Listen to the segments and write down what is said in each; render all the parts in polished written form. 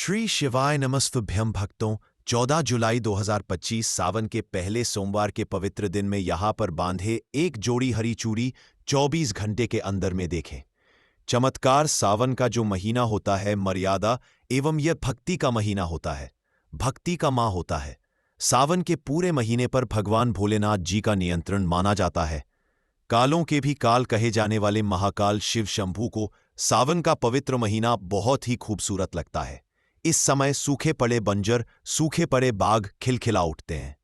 श्री शिवाय नमस्तुभ्यम भक्तों। 14 जुलाई 2025 सावन के पहले सोमवार के पवित्र दिन में यहाँ पर बांधे एक जोड़ी हरी चूड़ी 24 घंटे के अंदर में देखें। चमत्कार। सावन का जो महीना होता है मर्यादा एवं यह भक्ति का महीना होता है, भक्ति का माह होता है। सावन के पूरे महीने पर भगवान भोलेनाथ जी का नियंत्रण माना जाता है। कालों के भी काल कहे जाने वाले महाकाल शिव शंभू को सावन का पवित्र महीना बहुत ही खूबसूरत लगता है। इस समय सूखे पड़े बंजर, सूखे पड़े बाग खिलखिला उठते हैं।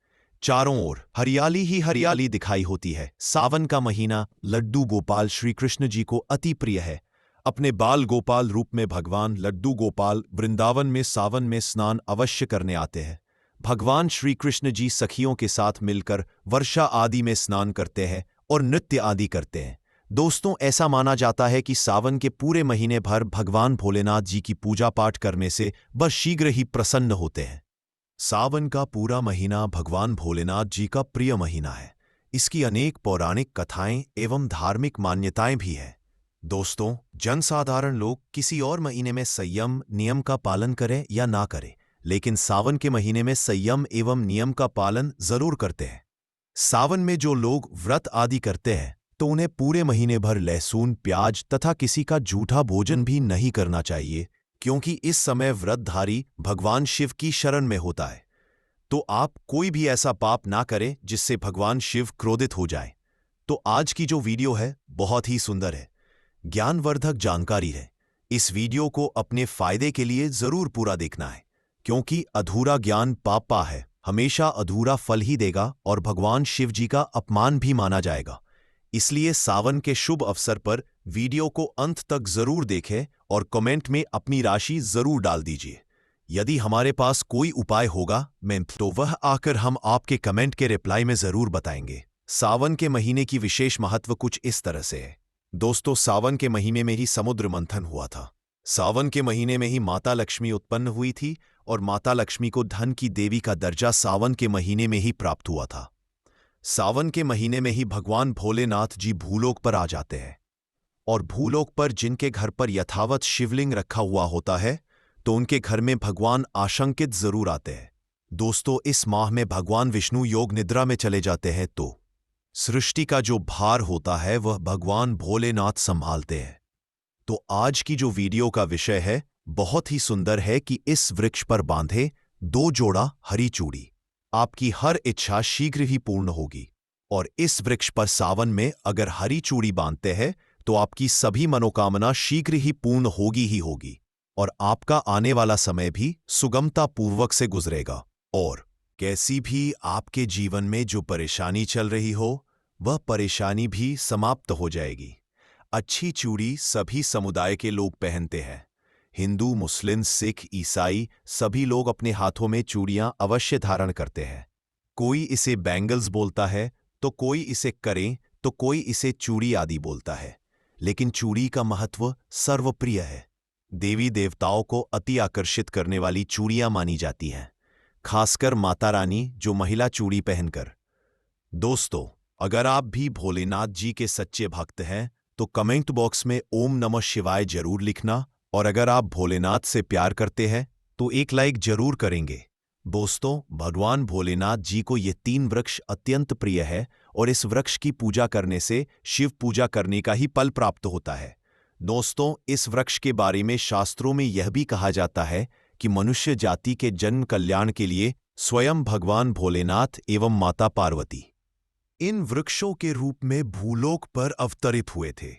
चारों ओर हरियाली ही हरियाली दिखाई होती है। सावन का महीना लड्डू गोपाल श्री कृष्ण जी को अति प्रिय है। अपने बाल गोपाल रूप में भगवान लड्डू गोपाल वृंदावन में सावन में स्नान अवश्य करने आते हैं। भगवान श्री कृष्ण जी सखियों के साथ मिलकर वर्षा आदि में स्नान करते हैं और नृत्य आदि करते हैं। दोस्तों, ऐसा माना जाता है कि सावन के पूरे महीने भर भगवान भोलेनाथ जी की पूजा पाठ करने से वह शीघ्र ही प्रसन्न होते हैं। सावन का पूरा महीना भगवान भोलेनाथ जी का प्रिय महीना है। इसकी अनेक पौराणिक कथाएं एवं धार्मिक मान्यताएं भी हैं। दोस्तों, जनसाधारण लोग किसी और महीने में संयम नियम का पालन करें या ना करें, लेकिन सावन के महीने में संयम एवं नियम का पालन जरूर करते हैं। सावन में जो लोग व्रत आदि करते हैं तो उन्हें पूरे महीने भर लहसुन, प्याज तथा किसी का झूठा भोजन भी नहीं करना चाहिए, क्योंकि इस समय व्रतधारी भगवान शिव की शरण में होता है। तो आप कोई भी ऐसा पाप ना करें जिससे भगवान शिव क्रोधित हो जाए। तो आज की जो वीडियो है बहुत ही सुंदर है, ज्ञानवर्धक जानकारी है। इस वीडियो को अपने फायदे के लिए जरूर पूरा देखना है, क्योंकि अधूरा ज्ञान पापा है, हमेशा अधूरा फल ही देगा और भगवान शिव जी का अपमान भी माना जाएगा। इसलिए सावन के शुभ अवसर पर वीडियो को अंत तक जरूर देखें और कमेंट में अपनी राशि जरूर डाल दीजिए। यदि हमारे पास कोई उपाय होगा तो वह आकर हम आपके कमेंट के रिप्लाई में जरूर बताएंगे। सावन के महीने की विशेष महत्व कुछ इस तरह से है। दोस्तों, सावन के महीने में ही समुद्र मंथन हुआ था। सावन के महीने में ही माता लक्ष्मी उत्पन्न हुई थी और माता लक्ष्मी को धन की देवी का दर्जा सावन के महीने में ही प्राप्त हुआ था। सावन के महीने में ही भगवान भोलेनाथ जी भूलोक पर आ जाते हैं, और भूलोक पर जिनके घर पर यथावत शिवलिंग रखा हुआ होता है तो उनके घर में भगवान आशंकित जरूर आते हैं। दोस्तों, इस माह में भगवान विष्णु योग निद्रा में चले जाते हैं तो सृष्टि का जो भार होता है वह भगवान भोलेनाथ संभालते हैं। तो आज की जो वीडियो का विषय है बहुत ही सुंदर है कि इस वृक्ष पर बांधे 2 जोड़ा हरी चूड़ी, आपकी हर इच्छा शीघ्र ही पूर्ण होगी। और इस वृक्ष पर सावन में अगर हरी चूड़ी बांधते हैं तो आपकी सभी मनोकामना शीघ्र ही पूर्ण होगी ही होगी, और आपका आने वाला समय भी सुगमता पूर्वक से गुजरेगा। और कैसी भी आपके जीवन में जो परेशानी चल रही हो वह परेशानी भी समाप्त हो जाएगी। अच्छी चूड़ी सभी समुदाय के लोग पहनते हैं। हिंदू, मुस्लिम, सिख, ईसाई सभी लोग अपने हाथों में चूड़ियां अवश्य धारण करते हैं। कोई इसे बैंगल्स बोलता है तो कोई इसे करें तो कोई इसे चूड़ी आदि बोलता है, लेकिन चूड़ी का महत्व सर्वप्रिय है। देवी देवताओं को अति आकर्षित करने वाली चूड़ियां मानी जाती हैं, खासकर माता रानी जो महिला चूड़ी पहनकर। दोस्तों, अगर आप भी भोलेनाथ जी के सच्चे भक्त हैं तो कमेंट बॉक्स में ओम नमः शिवाय जरूर लिखना, और अगर आप भोलेनाथ से प्यार करते हैं तो एक लाइक जरूर करेंगे। दोस्तों, भगवान भोलेनाथ जी को ये 3 वृक्ष अत्यंत प्रिय है और इस वृक्ष की पूजा करने से शिव पूजा करने का ही फल प्राप्त होता है। दोस्तों, इस वृक्ष के बारे में शास्त्रों में यह भी कहा जाता है कि मनुष्य जाति के जन्म कल्याण के लिए स्वयं भगवान भोलेनाथ एवं माता पार्वती इन वृक्षों के रूप में भूलोक पर अवतरित हुए थे,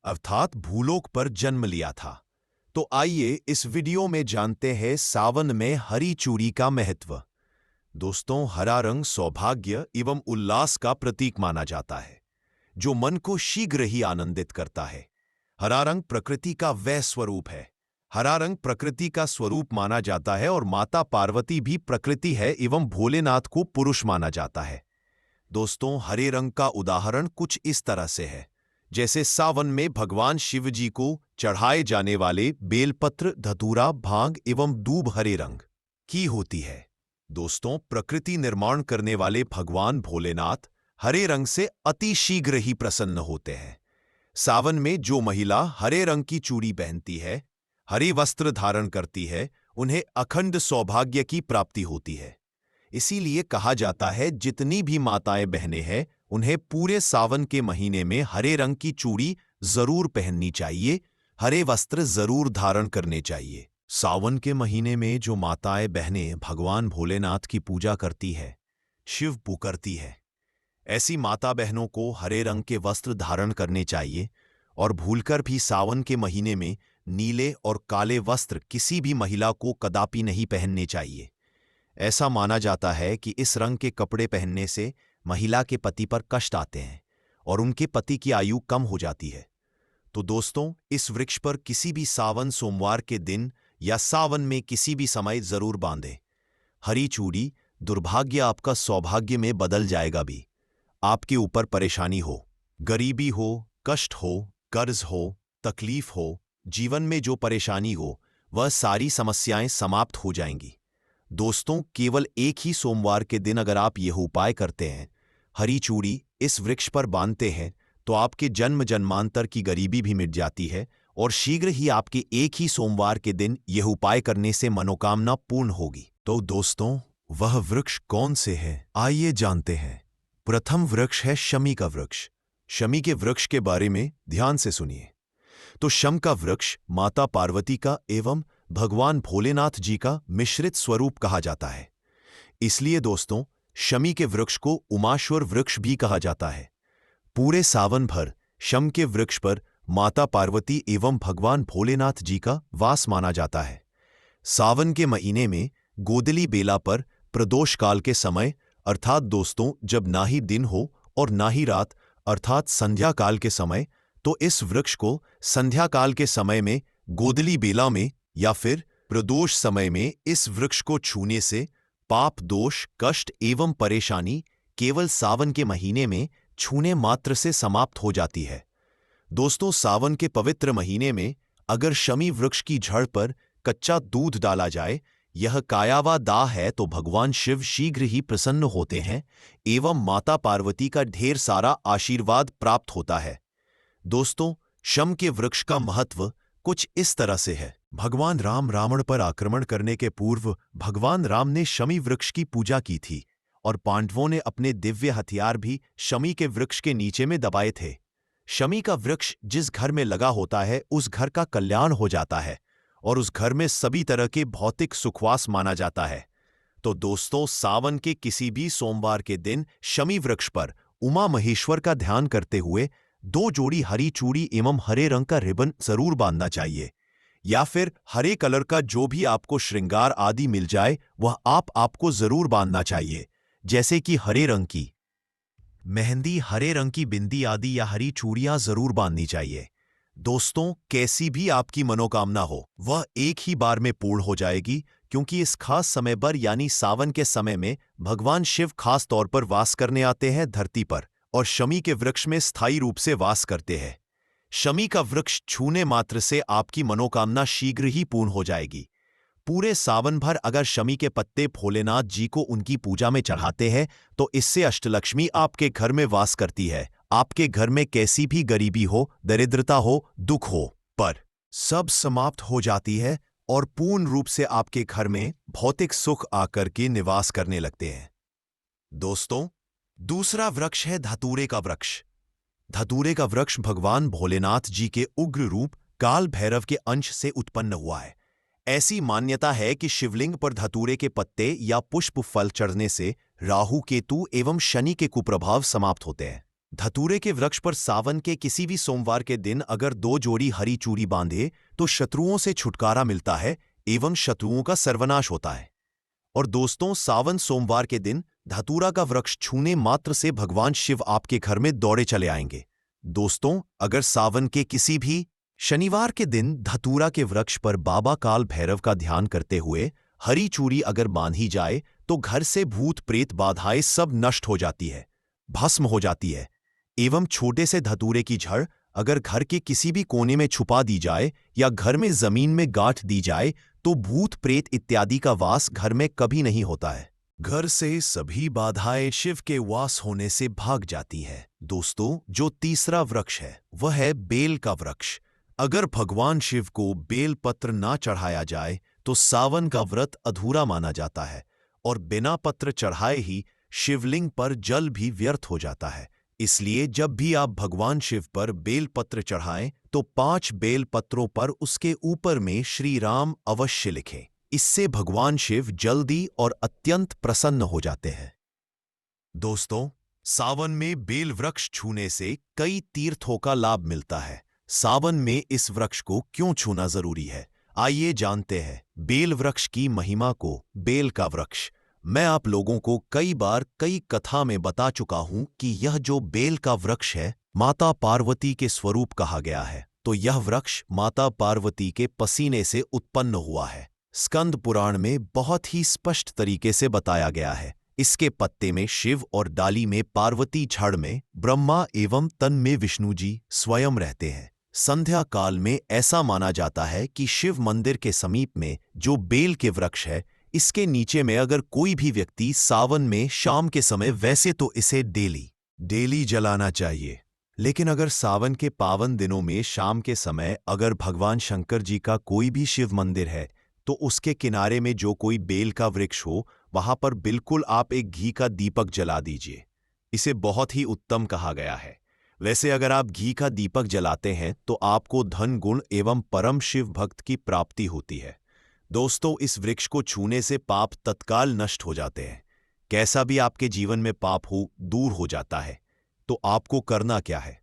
अर्थात भूलोक पर जन्म लिया था। तो आइए इस वीडियो में जानते हैं सावन में हरी चूड़ी का महत्व। दोस्तों, हरा रंग सौभाग्य एवं उल्लास का प्रतीक माना जाता है, जो मन को शीघ्र ही आनंदित करता है। हरा रंग प्रकृति का वह स्वरूप है। हरा रंग प्रकृति का स्वरूप माना जाता है और माता पार्वती भी प्रकृति है एवं भोलेनाथ को पुरुष माना जाता है। दोस्तों, हरे रंग का उदाहरण कुछ इस तरह से है, जैसे सावन में भगवान शिव जी को चढ़ाए जाने वाले बेलपत्र, धतूरा, भांग एवं दूब हरे रंग की होती है। दोस्तों, प्रकृति निर्माण करने वाले भगवान भोलेनाथ हरे रंग से अति शीघ्र ही प्रसन्न होते हैं। सावन में जो महिला हरे रंग की चूड़ी पहनती है, हरे वस्त्र धारण करती है, उन्हें अखंड सौभाग्य की प्राप्ति होती है। इसीलिए कहा जाता है जितनी भी माताएं बहनें हैं उन्हें पूरे सावन के महीने में हरे रंग की चूड़ी जरूर पहननी चाहिए, हरे वस्त्र जरूर धारण करने चाहिए। सावन के महीने में जो माताएं बहनें भगवान भोलेनाथ की पूजा करती है, शिव पुकारती है, ऐसी माता बहनों को हरे रंग के वस्त्र धारण करने चाहिए और भूलकर भी सावन के महीने में नीले और काले वस्त्र किसी भी महिला को कदापि नहीं पहनने चाहिए। ऐसा माना जाता है कि इस रंग के कपड़े पहनने से महिला के पति पर कष्ट आते हैं और उनके पति की आयु कम हो जाती है। तो दोस्तों, इस वृक्ष पर किसी भी सावन सोमवार के दिन या सावन में किसी भी समय जरूर बांधें। हरी चूड़ी, दुर्भाग्य आपका सौभाग्य में बदल जाएगा भी। आपके ऊपर परेशानी हो, गरीबी हो, कष्ट हो, कर्ज हो, तकलीफ हो, जीवन में जो परेशानी हो, वह सारी समस्याएं समाप्त हो जाएंगी। दोस्तों, केवल एक ही सोमवार के दिन अगर आप यह उपाय करते हैं, हरी चूड़ी इस वृक्ष पर बांधते हैं, तो आपके जन्म जन्मांतर की गरीबी भी मिट जाती है और शीघ्र ही आपके एक ही सोमवार के दिन यह उपाय करने से मनोकामना पूर्ण होगी। तो दोस्तों, वह वृक्ष कौन से है, आइए जानते हैं। प्रथम वृक्ष है शमी का वृक्ष। शमी के वृक्ष के बारे में ध्यान से सुनिए। तो शम का वृक्ष माता पार्वती का एवं भगवान भोलेनाथ जी का मिश्रित स्वरूप कहा जाता है। इसलिए दोस्तों, शमी के वृक्ष को उमाश्वर वृक्ष भी कहा जाता है। पूरे सावन भर शम के वृक्ष पर माता पार्वती एवं भगवान भोलेनाथ जी का वास माना जाता है। सावन के महीने में गोदली बेला पर प्रदोष काल के समय, अर्थात दोस्तों जब ना ही दिन हो और ना ही रात, अर्थात संध्या काल के समय, तो इस वृक्ष को संध्या काल के समय में गोदली बेला में या फिर प्रदोष समय में इस वृक्ष को छूने से पाप, दोष, कष्ट एवं परेशानी केवल सावन के महीने में छूने मात्र से समाप्त हो जाती है। दोस्तों, सावन के पवित्र महीने में अगर शमी वृक्ष की जड़ पर कच्चा दूध डाला जाए, यह कायावा दाह है, तो भगवान शिव शीघ्र ही प्रसन्न होते हैं एवं माता पार्वती का ढेर सारा आशीर्वाद प्राप्त होता है। दोस्तों, शम के वृक्ष का महत्व कुछ इस तरह से है। भगवान राम रावण पर आक्रमण करने के पूर्व भगवान राम ने शमी वृक्ष की पूजा की थी और पांडवों ने अपने दिव्य हथियार भी शमी के वृक्ष के नीचे में दबाए थे। शमी का वृक्ष जिस घर में लगा होता है उस घर का कल्याण हो जाता है और उस घर में सभी तरह के भौतिक सुखवास माना जाता है। तो दोस्तों, सावन के किसी भी सोमवार के दिन शमी वृक्ष पर उमा महेश्वर का ध्यान करते हुए 2 जोड़ी हरी चूड़ी एवं हरे रंग का रिबन जरूर बांधना चाहिए, या फिर हरे कलर का जो भी आपको श्रृंगार आदि मिल जाए वह आपको जरूर बांधना चाहिए, जैसे कि हरे रंग की मेहंदी, हरे रंग की बिंदी आदि या हरी चूड़ियां जरूर बांधनी चाहिए। दोस्तों, कैसी भी आपकी मनोकामना हो वह एक ही बार में पूर्ण हो जाएगी, क्योंकि इस खास समय पर यानी सावन के समय में भगवान शिव खास तौर पर वास करने आते हैं धरती पर और शमी के वृक्ष में स्थायी रूप से वास करते हैं। शमी का वृक्ष छूने मात्र से आपकी मनोकामना शीघ्र ही पूर्ण हो जाएगी। पूरे सावन भर अगर शमी के पत्ते भोलेनाथ जी को उनकी पूजा में चढ़ाते हैं तो इससे अष्टलक्ष्मी आपके घर में वास करती है। आपके घर में कैसी भी गरीबी हो, दरिद्रता हो, दुख हो, पर सब समाप्त हो जाती है और पूर्ण रूप से आपके घर में भौतिक सुख आकर के निवास करने लगते हैं। दोस्तों, दूसरा वृक्ष है धतूरे का वृक्ष। धतूरे का वृक्ष भगवान भोलेनाथ जी के उग्र रूप काल भैरव के अंश से उत्पन्न हुआ है। ऐसी मान्यता है कि शिवलिंग पर धतूरे के पत्ते या पुष्प फल चढ़ने से राहु, केतु एवं शनि के कुप्रभाव समाप्त होते हैं। धतूरे के वृक्ष पर सावन के किसी भी सोमवार के दिन अगर 2 जोड़ी हरी चूड़ी बांधे तो शत्रुओं से छुटकारा मिलता है एवं शत्रुओं का सर्वनाश होता है। और दोस्तों, सावन सोमवार के दिन धतूरा का वृक्ष छूने मात्र से भगवान शिव आपके घर में दौड़े चले आएंगे। दोस्तों, अगर सावन के किसी भी शनिवार के दिन धतूरा के वृक्ष पर बाबा काल भैरव का ध्यान करते हुए हरी चूड़ी अगर बांधी जाए तो घर से भूत प्रेत बाधाएं सब नष्ट हो जाती है, भस्म हो जाती है। एवं छोटे से धतूरे की जड़ अगर घर के किसी भी कोने में छुपा दी जाए या घर में जमीन में गांठ दी जाए तो भूत प्रेत इत्यादि का वास घर में कभी नहीं होता है। घर से सभी बाधाएं शिव के वास होने से भाग जाती है। दोस्तों, जो तीसरा वृक्ष है वह है बेल का वृक्ष। अगर भगवान शिव को बेल पत्र ना चढ़ाया जाए तो सावन का व्रत अधूरा माना जाता है और बिना पत्र चढ़ाए ही शिवलिंग पर जल भी व्यर्थ हो जाता है। इसलिए जब भी आप भगवान शिव पर बेल पत्र चढ़ाएं तो 5 बेल पत्रों पर उसके ऊपर में श्री राम अवश्य लिखें। इससे भगवान शिव जल्दी और अत्यंत प्रसन्न हो जाते हैं। दोस्तों, सावन में बेल वृक्ष छूने से कई तीर्थों का लाभ मिलता है। सावन में इस वृक्ष को क्यों छूना जरूरी है, आइए जानते हैं बेल वृक्ष की महिमा को। बेल का वृक्ष मैं आप लोगों को कई बार कई कथा में बता चुका हूं कि यह जो बेल का वृक्ष है माता पार्वती के स्वरूप कहा गया है। तो यह वृक्ष माता पार्वती के पसीने से उत्पन्न हुआ है। स्कंद पुराण में बहुत ही स्पष्ट तरीके से बताया गया है। इसके पत्ते में शिव और डाली में पार्वती, छड़ में ब्रह्मा एवं तन में विष्णु जी स्वयं रहते हैं। संध्या काल में ऐसा माना जाता है कि शिव मंदिर के समीप में जो बेल के वृक्ष है, इसके नीचे में अगर कोई भी व्यक्ति सावन में शाम के समय, वैसे तो इसे डेली जलाना चाहिए, लेकिन अगर सावन के पावन दिनों में शाम के समय अगर भगवान शंकर जी का कोई भी शिव मंदिर है तो उसके किनारे में जो कोई बेल का वृक्ष हो, वहां पर बिल्कुल आप एक घी का दीपक जला दीजिए। इसे बहुत ही उत्तम कहा गया है। वैसे अगर आप घी का दीपक जलाते हैं तो आपको धन, गुण एवं परम शिव भक्त की प्राप्ति होती है। दोस्तों, इस वृक्ष को छूने से पाप तत्काल नष्ट हो जाते हैं। कैसा भी आपके जीवन में पाप हो, दूर हो जाता है। तो आपको करना क्या है?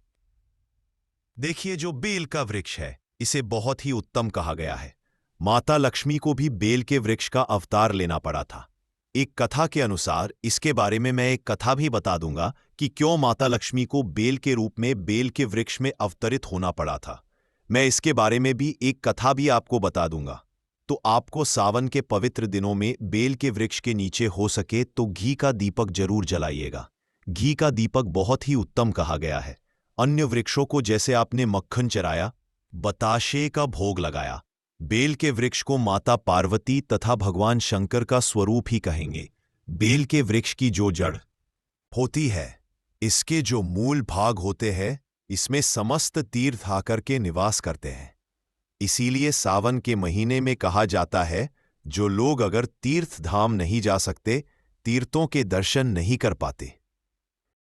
देखिए, जो बेल का वृक्ष है इसे बहुत ही उत्तम कहा गया है। माता लक्ष्मी को भी बेल के वृक्ष का अवतार लेना पड़ा था। एक कथा के अनुसार, इसके बारे में मैं एक कथा भी बता दूंगा कि क्यों माता लक्ष्मी को बेल के रूप में बेल के वृक्ष में अवतरित होना पड़ा था। मैं इसके बारे में भी एक कथा भी आपको बता दूंगा। तो आपको सावन के पवित्र दिनों में बेल के वृक्ष के नीचे हो सके तो घी का दीपक जरूर जलाइएगा। घी का दीपक बहुत ही उत्तम कहा गया है। अन्य वृक्षों को जैसे आपने मक्खन चराया, बताशे का भोग लगाया, बेल के वृक्ष को माता पार्वती तथा भगवान शंकर का स्वरूप ही कहेंगे। बेल के वृक्ष की जो जड़ होती है, इसके जो मूल भाग होते हैं, इसमें समस्त तीर्थ आकर के निवास करते हैं। इसीलिए सावन के महीने में कहा जाता है, जो लोग अगर तीर्थ धाम नहीं जा सकते, तीर्थों के दर्शन नहीं कर पाते,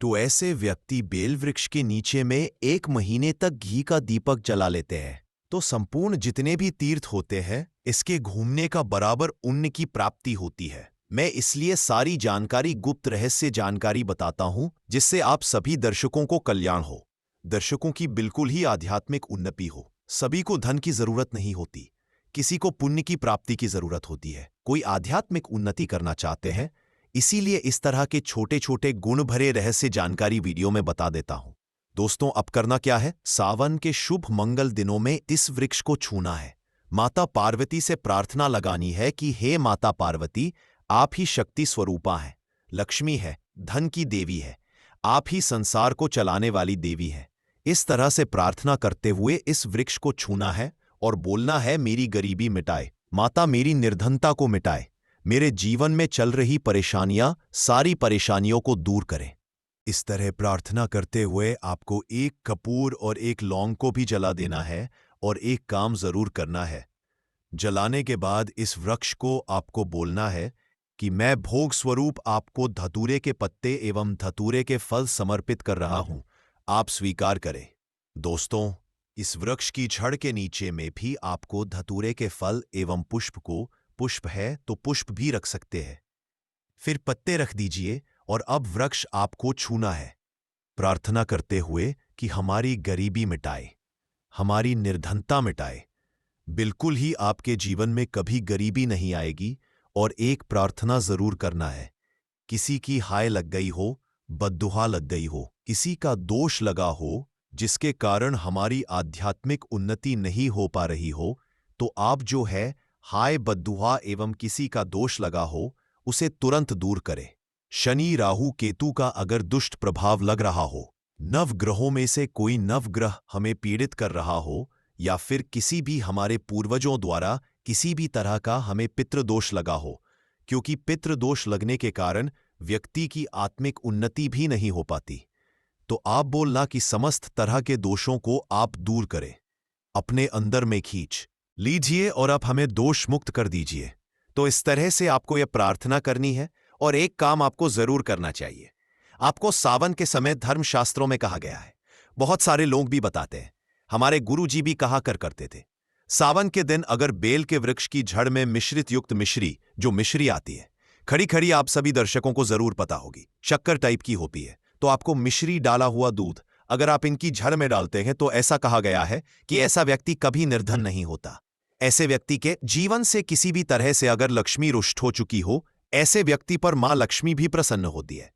तो ऐसे व्यक्ति बेल वृक्ष के नीचे में 1 महीने तक घी का दीपक जला लेते हैं। तो संपूर्ण जितने भी तीर्थ होते हैं, इसके घूमने का बराबर पुण्य की प्राप्ति होती है। मैं इसलिए सारी जानकारी, गुप्त रहस्य जानकारी बताता हूं, जिससे आप सभी दर्शकों को कल्याण हो, दर्शकों की बिल्कुल ही आध्यात्मिक उन्नति हो। सभी को धन की जरूरत नहीं होती, किसी को पुण्य की प्राप्ति की जरूरत होती है। कोई आध्यात्मिक उन्नति करना चाहते हैं, इसीलिए इस तरह के छोटे छोटे गुण भरे रहस्य जानकारी वीडियो में बता देता हूं। दोस्तों, अब करना क्या है? सावन के शुभ मंगल दिनों में इस वृक्ष को छूना है। माता पार्वती से प्रार्थना लगानी है कि हे माता पार्वती, आप ही शक्ति स्वरूपा हैं, लक्ष्मी है, धन की देवी है, आप ही संसार को चलाने वाली देवी है। इस तरह से प्रार्थना करते हुए इस वृक्ष को छूना है और बोलना है, मेरी गरीबी मिटाए माता, मेरी निर्धनता को मिटाए, मेरे जीवन में चल रही परेशानियां, सारी परेशानियों को दूर करें। इस तरह प्रार्थना करते हुए आपको 1 कपूर और 1 लौंग को भी जला देना है और एक काम जरूर करना है। जलाने के बाद इस वृक्ष को आपको बोलना है कि मैं भोग स्वरूप आपको धतूरे के पत्ते एवं धतूरे के फल समर्पित कर रहा हूं, आप स्वीकार करें। दोस्तों, इस वृक्ष की छड़ के नीचे में भी आपको धतूरे के फल एवं पुष्प है तो पुष्प भी रख सकते हैं, फिर पत्ते रख दीजिए और अब वृक्ष आपको छूना है, प्रार्थना करते हुए कि हमारी गरीबी मिटाए, हमारी निर्धनता मिटाए। बिल्कुल ही आपके जीवन में कभी गरीबी नहीं आएगी। और एक प्रार्थना जरूर करना है, किसी की हाय लग गई हो, बद्दुआ लग गई हो, किसी का दोष लगा हो, जिसके कारण हमारी आध्यात्मिक उन्नति नहीं हो पा रही हो, तो आप जो है हाय, बद्दुआ एवं किसी का दोष लगा हो, उसे तुरंत दूर करें। शनि, राहु, केतु का अगर दुष्ट प्रभाव लग रहा हो, नवग्रहों में से कोई नवग्रह हमें पीड़ित कर रहा हो, या फिर किसी भी हमारे पूर्वजों द्वारा किसी भी तरह का हमें पितृदोष लगा हो, क्योंकि पितृदोष लगने के कारण व्यक्ति की आत्मिक उन्नति भी नहीं हो पाती, तो आप बोलना कि समस्त तरह के दोषों को आप दूर करें, अपने अंदर में खींच लीजिए और अब हमें दोष मुक्त कर दीजिए। तो इस तरह से आपको यह प्रार्थना करनी है और एक काम आपको जरूर करना चाहिए। आपको सावन के समय धर्मशास्त्रों में कहा गया है, बहुत सारे लोग भी बताते हैं, हमारे गुरुजी भी कहा करते थे, सावन के दिन अगर बेल के वृक्ष की जड़ में मिश्रित युक्त मिश्री, जो मिश्री आती है खड़ी खड़ी, आप सभी दर्शकों को जरूर पता होगी, शक्कर टाइप की होती है, तो आपको मिश्री डाला हुआ दूध अगर आप इनकी जड़ में डालते हैं तो ऐसा कहा गया है कि ऐसा व्यक्ति कभी निर्धन नहीं होता। ऐसे व्यक्ति के जीवन से किसी भी तरह से अगर लक्ष्मी रुष्ट हो चुकी हो, ऐसे व्यक्ति पर मां लक्ष्मी भी प्रसन्न होती है।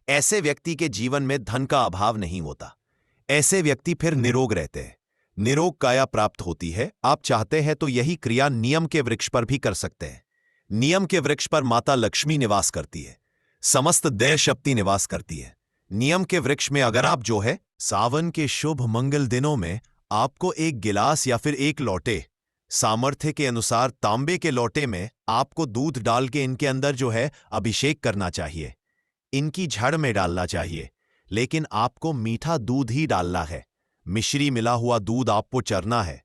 ऐसे व्यक्ति के जीवन में धन का अभाव नहीं होता। ऐसे व्यक्ति फिर निरोग रहते हैं, निरोग काया प्राप्त होती है। आप चाहते हैं तो यही क्रिया नियम के वृक्ष पर भी कर सकते हैं। नियम के वृक्ष पर माता लक्ष्मी निवास करती है, समस्त दैव शक्ति निवास करती है। नियम के वृक्ष में अगर आप जो है सावन के शुभ मंगल दिनों में आपको एक गिलास या फिर एक लोटे, सामर्थ्य के अनुसार तांबे के लोटे में आपको दूध डाल के इनके अंदर जो है अभिषेक करना चाहिए, इनकी जड़ में डालना चाहिए, लेकिन आपको मीठा दूध ही डालना है। मिश्री मिला हुआ दूध आपको चरना है,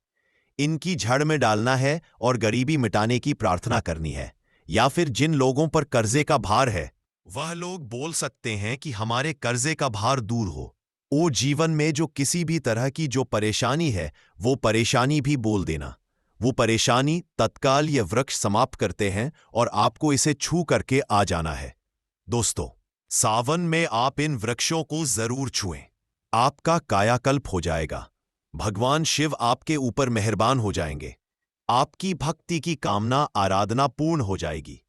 इनकी जड़ में डालना है और गरीबी मिटाने की प्रार्थना करनी है। या फिर जिन लोगों पर कर्जे का भार है वह लोग बोल सकते हैं कि हमारे कर्जे का भार दूर हो। वो जीवन में जो किसी भी तरह की जो परेशानी है वो परेशानी भी बोल देना, वो परेशानी तत्काल ये वृक्ष समाप्त करते हैं और आपको इसे छू करके आ जाना है। दोस्तों, सावन में आप इन वृक्षों को जरूर छुएं, आपका कायाकल्प हो जाएगा। भगवान शिव आपके ऊपर मेहरबान हो जाएंगे, आपकी भक्ति की कामना आराधना पूर्ण हो जाएगी।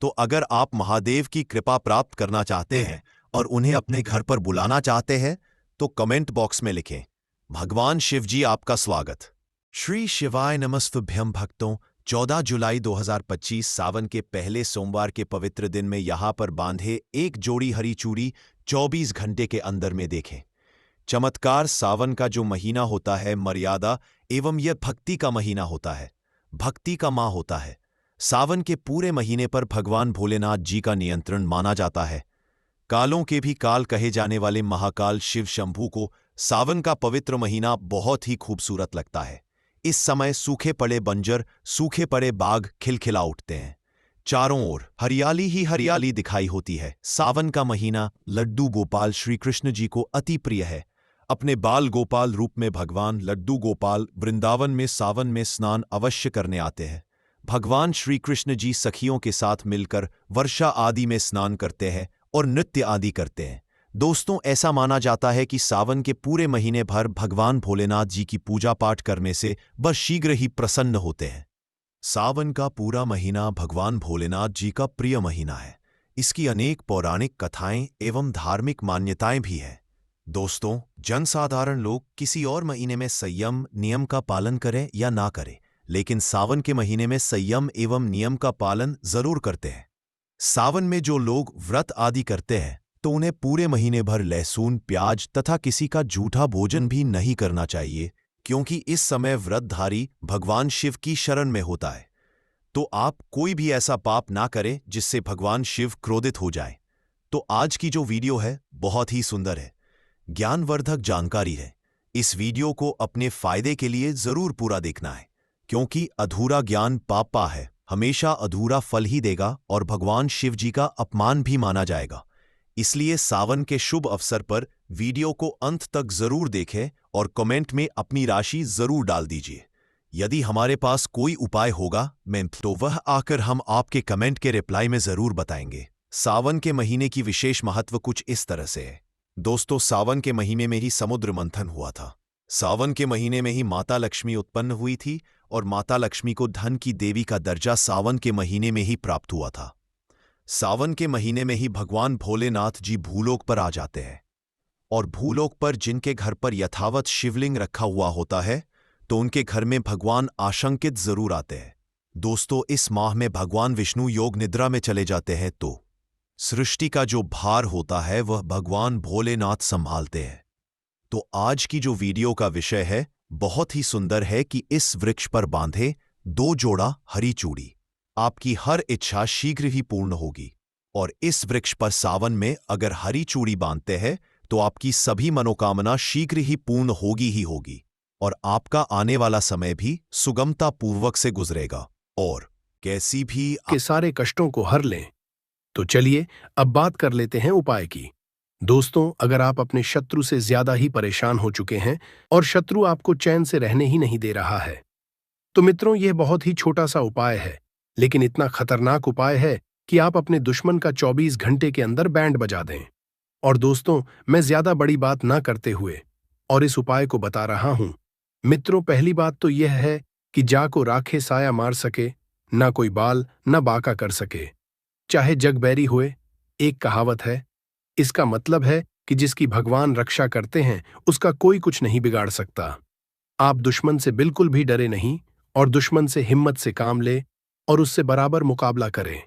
तो अगर आप महादेव की कृपा प्राप्त करना चाहते हैं और उन्हें अपने घर पर बुलाना चाहते हैं तो कमेंट बॉक्स में लिखें, भगवान शिव जी आपका स्वागत। श्री शिवाय नमस्तुभ्यं भक्तों, 14 जुलाई 2025 सावन के पहले सोमवार के पवित्र दिन में यहां पर बांधे एक जोड़ी हरी चूड़ी 24 घंटे के अंदर में देखें। चमत्कार, सावन का जो महीना होता है मर्यादा एवं यह भक्ति का महीना होता है, भक्ति का माह होता है। सावन के पूरे महीने पर भगवान भोलेनाथ जी का नियंत्रण माना जाता है। कालों के भी काल कहे जाने वाले महाकाल शिव शंभू को सावन का पवित्र महीना बहुत ही खूबसूरत लगता है। इस समय सूखे पड़े बंजर, सूखे पड़े बाग खिलखिला उठते हैं, चारों ओर हरियाली ही हरियाली दिखाई होती है। सावन का महीना लड्डू गोपाल श्री कृष्ण जी को अति प्रिय है। अपने बाल गोपाल रूप में भगवान लड्डू गोपाल वृंदावन में सावन में स्नान अवश्य करने आते हैं। भगवान श्री कृष्ण जी सखियों के साथ मिलकर वर्षा आदि में स्नान करते हैं और नृत्य आदि करते हैं। दोस्तों, ऐसा माना जाता है कि सावन के पूरे महीने भर भगवान भोलेनाथ जी की पूजा पाठ करने से बस शीघ्र ही प्रसन्न होते हैं। सावन का पूरा महीना भगवान भोलेनाथ जी का प्रिय महीना है। इसकी अनेक पौराणिक कथाएं एवं धार्मिक मान्यताएं भी हैं। दोस्तों, जनसाधारण लोग किसी और महीने में संयम नियम का पालन करें या ना करें, लेकिन सावन के महीने में संयम एवं नियम का पालन जरूर करते हैं। सावन में जो लोग व्रत आदि करते हैं तो उन्हें पूरे महीने भर लहसुन, प्याज तथा किसी का झूठा भोजन भी नहीं करना चाहिए, क्योंकि इस समय व्रतधारी भगवान शिव की शरण में होता है। तो आप कोई भी ऐसा पाप ना करें जिससे भगवान शिव क्रोधित हो जाए। तो आज की जो वीडियो है बहुत ही सुंदर है, ज्ञानवर्धक जानकारी है। इस वीडियो को अपने फायदे के लिए जरूर पूरा देखना है, क्योंकि अधूरा ज्ञान पापा है, हमेशा अधूरा फल ही देगा और भगवान शिव जी का अपमान भी माना जाएगा। इसलिए सावन के शुभ अवसर पर वीडियो को अंत तक जरूर देखें और कमेंट में अपनी राशि जरूर डाल दीजिए। यदि हमारे पास कोई उपाय होगा तो वह आकर हम आपके कमेंट के रिप्लाई में जरूर बताएंगे। सावन के महीने की विशेष महत्व कुछ इस तरह से है। दोस्तों, सावन के महीने में ही समुद्र मंथन हुआ था। सावन के महीने में ही माता लक्ष्मी उत्पन्न हुई थी और माता लक्ष्मी को धन की देवी का दर्जा सावन के महीने में ही प्राप्त हुआ था। सावन के महीने में ही भगवान भोलेनाथ जी भूलोक पर आ जाते हैं और भूलोक पर जिनके घर पर यथावत शिवलिंग रखा हुआ होता है तो उनके घर में भगवान आशंकित जरूर आते हैं। दोस्तों, इस माह में भगवान विष्णु योग निद्रा में चले जाते हैं तो सृष्टि का जो भार होता है वह भगवान भोलेनाथ संभालते हैं। तो आज की जो वीडियो का विषय है बहुत ही सुंदर है कि इस वृक्ष पर बांधे 2 जोड़ा हरी चूड़ी, आपकी हर इच्छा शीघ्र ही पूर्ण होगी। और इस वृक्ष पर सावन में अगर हरी चूड़ी बांधते हैं तो आपकी सभी मनोकामना शीघ्र ही पूर्ण होगी ही होगी। और आपका आने वाला समय भी सुगमता पूर्वक से गुजरेगा और कैसी भी के सारे कष्टों को हर लें। तो चलिए अब बात कर लेते हैं उपाय की। दोस्तों, अगर आप अपने शत्रु से ज्यादा ही परेशान हो चुके हैं और शत्रु आपको चैन से रहने ही नहीं दे रहा है, तो मित्रों यह बहुत ही छोटा सा उपाय है, लेकिन इतना खतरनाक उपाय है कि आप अपने दुश्मन का 24 घंटे के अंदर बैंड बजा दें। और दोस्तों, मैं ज्यादा बड़ी बात ना करते हुए और इस उपाय को बता रहा हूं। मित्रों, पहली बात तो यह है कि जा को राखे साया मार सके, ना कोई बाल ना बाका कर सके, चाहे जग बैरी हुए। एक कहावत है, इसका मतलब है कि जिसकी भगवान रक्षा करते हैं उसका कोई कुछ नहीं बिगाड़ सकता। आप दुश्मन से बिल्कुल भी डरे नहीं और दुश्मन से हिम्मत से काम ले और उससे बराबर मुकाबला करें।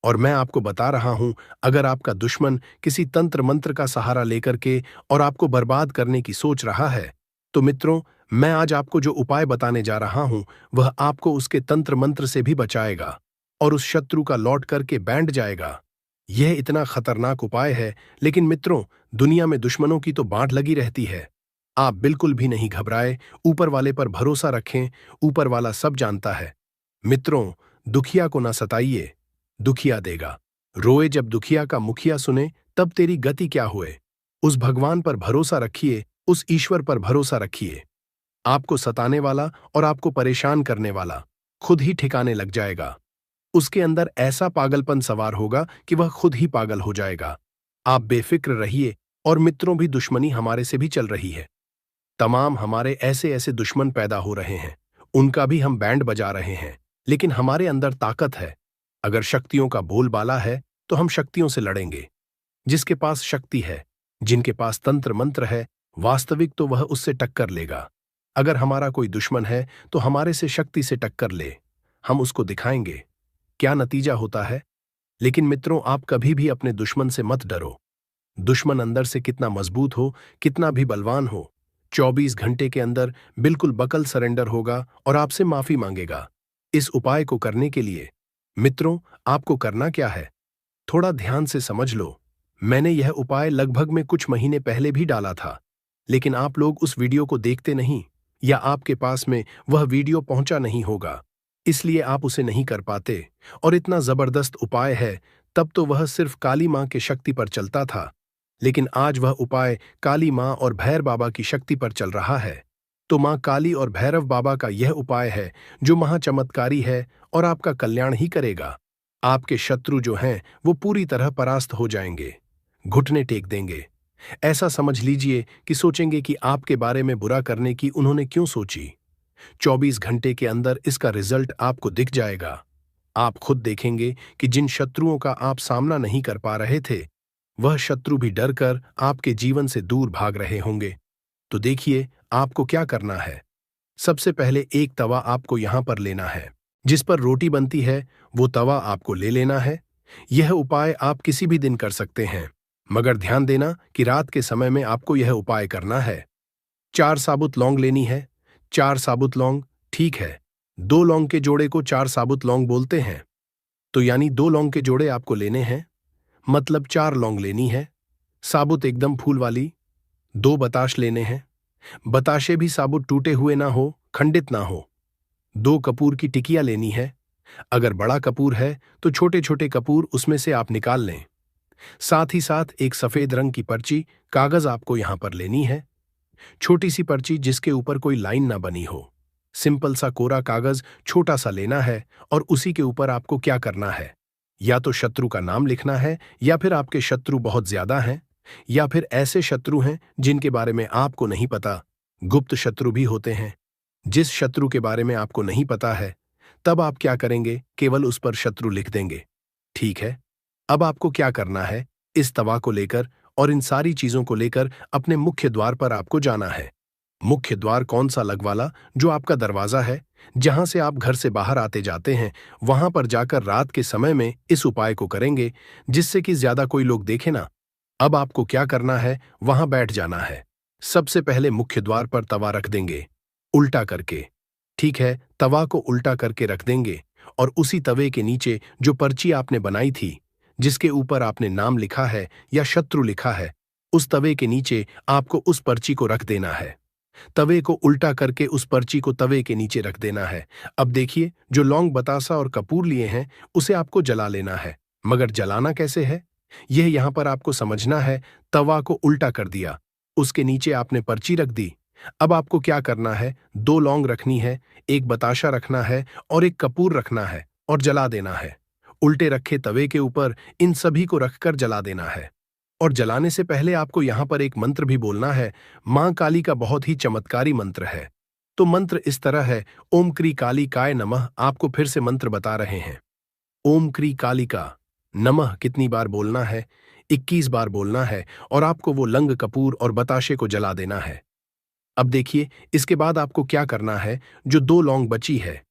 और मैं आपको बता रहा हूं, अगर आपका दुश्मन किसी तंत्र मंत्र का सहारा लेकर के और आपको बर्बाद करने की सोच रहा है, तो मित्रों मैं आज आपको जो उपाय बताने जा रहा हूं वह आपको उसके तंत्र मंत्र से भी बचाएगा और उस शत्रु का लौट करके बैंड जाएगा। यह इतना खतरनाक उपाय है, लेकिन मित्रों दुनिया में दुश्मनों की तो बांट लगी रहती है। आप बिल्कुल भी नहीं घबराए, ऊपर वाले पर भरोसा रखें, ऊपर वाला सब जानता है। मित्रों, दुखिया को ना सताइए, दुखिया देगा। रोए जब दुखिया का मुखिया सुने, तब तेरी गति क्या हुए। उस भगवान पर भरोसा रखिए, उस ईश्वर पर भरोसा रखिए। आपको सताने वाला और आपको परेशान करने वाला खुद ही ठिकाने लग जाएगा। उसके अंदर ऐसा पागलपन सवार होगा कि वह खुद ही पागल हो जाएगा। आप बेफिक्र रहिए। और मित्रों, भी दुश्मनी हमारे से भी चल रही है। तमाम हमारे ऐसे ऐसे दुश्मन पैदा हो रहे हैं, उनका भी हम बैंड बजा रहे हैं, लेकिन हमारे अंदर ताकत है। अगर शक्तियों का बोलबाला है तो हम शक्तियों से लड़ेंगे। जिसके पास शक्ति है, जिनके पास तंत्र मंत्र है, वास्तविक तो वह उससे टक्कर लेगा। अगर हमारा कोई दुश्मन है तो हमारे से शक्ति से टक्कर ले, हम उसको दिखाएंगे क्या नतीजा होता है। लेकिन मित्रों, आप कभी भी अपने दुश्मन से मत डरो। दुश्मन अंदर से कितना मजबूत हो, कितना भी बलवान हो, 24 घंटे के अंदर बिल्कुल बकल सरेंडर होगा और आपसे माफी मांगेगा। इस उपाय को करने के लिए मित्रों आपको करना क्या है, थोड़ा ध्यान से समझ लो। मैंने यह उपाय लगभग में कुछ महीने पहले भी डाला था, लेकिन आप लोग उस वीडियो को देखते नहीं या आपके पास में वह वीडियो पहुंचा नहीं होगा, इसलिए आप उसे नहीं कर पाते। और इतना जबरदस्त उपाय है, तब तो वह सिर्फ काली मां के शक्ति पर चलता था, लेकिन आज वह उपाय काली मां और भैरव बाबा की शक्ति पर चल रहा है। तो मां काली और भैरव बाबा का यह उपाय है जो महाचमत्कारी है और आपका कल्याण ही करेगा। आपके शत्रु जो हैं वो पूरी तरह परास्त हो जाएंगे, घुटने टेक देंगे। ऐसा समझ लीजिए कि सोचेंगे कि आपके बारे में बुरा करने की उन्होंने क्यों सोची। 24 घंटे के अंदर इसका रिजल्ट आपको दिख जाएगा। आप खुद देखेंगे कि जिन शत्रुओं का आप सामना नहीं कर पा रहे थे, वह शत्रु भी डर कर आपके जीवन से दूर भाग रहे होंगे। तो देखिए आपको क्या करना है। सबसे पहले एक तवा आपको यहां पर लेना है, जिस पर रोटी बनती है वो तवा आपको ले लेना है। यह उपाय आप किसी भी दिन कर सकते हैं, मगर ध्यान देना कि रात के समय में आपको यह उपाय करना है। 4 साबुत लौंग लेनी है। 4 साबुत लौंग, ठीक है, 2 लौंग के जोड़े को 4 साबुत लौंग बोलते हैं, तो यानी 2 लौंग के जोड़े आपको लेने हैं, मतलब 4 लौंग लेनी है, साबुत एकदम फूल वाली। 2 बताश लेने हैं, बताशे भी साबुत टूटे हुए ना हो, खंडित ना हो। 2 कपूर की टिकिया लेनी है। अगर बड़ा कपूर है तो छोटे छोटे कपूर उसमें से आप निकाल लें। साथ ही साथ एक सफेद रंग की पर्ची कागज आपको यहां पर लेनी है। छोटी सी पर्ची जिसके ऊपर कोई लाइन ना बनी हो, सिंपल सा कोरा कागज छोटा सा लेना है। और उसी के ऊपर आपको क्या करना है, या तो शत्रु का नाम लिखना है, या फिर आपके शत्रु बहुत ज्यादा हैं, या फिर ऐसे शत्रु हैं जिनके बारे में आपको नहीं पता। गुप्त शत्रु भी होते हैं। जिस शत्रु के बारे में आपको नहीं पता है, तब आप क्या करेंगे, केवल उस पर शत्रु लिख देंगे। ठीक है, अब आपको क्या करना है, इस तवा को लेकर और इन सारी चीजों को लेकर अपने मुख्य द्वार पर आपको जाना है। मुख्य द्वार कौन सा लगवाला, जो आपका दरवाजा है, जहां से आप घर से बाहर आते जाते हैं, वहां पर जाकर रात के समय में इस उपाय को करेंगे, जिससे कि ज्यादा कोई लोग देखे ना। अब आपको क्या करना है, वहां बैठ जाना है। सबसे पहले मुख्य द्वार पर तवा रख देंगे, उल्टा करके। ठीक है, तवा को उल्टा करके रख देंगे और उसी तवे के नीचे जो पर्ची आपने बनाई थी, जिसके ऊपर आपने नाम लिखा है या शत्रु लिखा है, उस तवे के नीचे आपको उस पर्ची को रख देना है। तवे को उल्टा करके उस पर्ची को तवे के नीचे रख देना है। अब देखिए, जो लौंग बतासा और कपूर लिए हैं उसे आपको जला लेना है। मगर जलाना कैसे है, यह यहां पर आपको समझना है। तवा को उल्टा कर दिया, उसके नीचे आपने पर्ची रख दी। अब आपको क्या करना है, 2 लौंग रखनी है, एक बताशा रखना है और एक कपूर रखना है और जला देना है। उल्टे रखे तवे के ऊपर इन सभी को रखकर जला देना है। और जलाने से पहले आपको यहां पर एक मंत्र भी बोलना है। मां काली का बहुत ही चमत्कारी मंत्र है। तो मंत्र इस तरह है, ओम क्री काली काय नमः। आपको फिर से मंत्र बता रहे हैं। ओम क्री काली का नमः कितनी बार बोलना है? 21 बार बोलना है और आपको वो लंग कपूर और बताशे को जला देना है। अब देखिए, इसके बाद आपको क्या करना है। जो 2 लौंग बची है,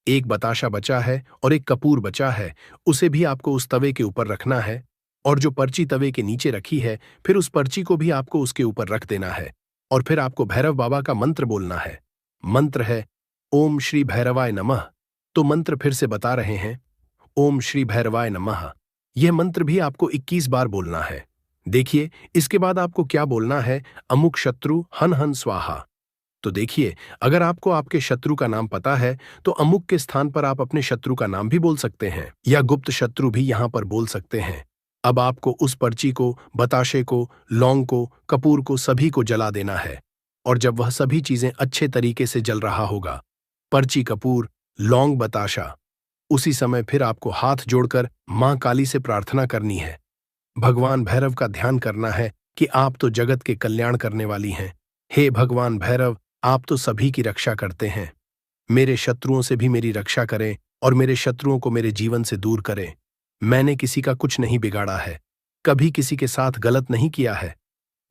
एक बताशा बचा है और एक कपूर बचा है, उसे भी आपको उस तवे के ऊपर रखना है। और जो पर्ची तवे के नीचे रखी है, फिर उस पर्ची को भी आपको उसके ऊपर रख देना है। और फिर आपको भैरव बाबा का मंत्र बोलना है। मंत्र है ओम श्री भैरवाय नमः। तो मंत्र फिर से बता रहे हैं, ओम श्री भैरवाय नमः। यह मंत्र भी आपको 21 बार बोलना है। देखिए, इसके बाद आपको क्या बोलना है, अमुक शत्रु हन हन स्वाहा। तो देखिए, अगर आपको आपके शत्रु का नाम पता है तो अमुक के स्थान पर आप अपने शत्रु का नाम भी बोल सकते हैं या गुप्त शत्रु भी यहां पर बोल सकते हैं। अब आपको उस पर्ची को, बताशे को, लौंग को, कपूर को सभी को जला देना है। और जब वह सभी चीजें अच्छे तरीके से जल रहा होगा, पर्ची, कपूर, लौंग, बताशा, उसी समय फिर आपको हाथ जोड़कर मां काली से प्रार्थना करनी है। भगवान भैरव का ध्यान करना है कि आप तो जगत के कल्याण करने वाली हैं। हे भगवान भैरव, आप तो सभी की रक्षा करते हैं। मेरे शत्रुओं से भी मेरी रक्षा करें और मेरे शत्रुओं को मेरे जीवन से दूर करें। मैंने किसी का कुछ नहीं बिगाड़ा है, कभी किसी के साथ गलत नहीं किया है,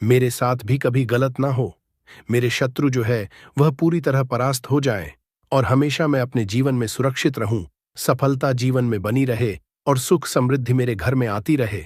मेरे साथ भी कभी गलत ना हो। मेरे शत्रु जो है वह पूरी तरह परास्त हो जाए और हमेशा मैं अपने जीवन में सुरक्षित रहूं, सफलता जीवन में बनी रहे और सुख समृद्धि मेरे घर में आती रहे।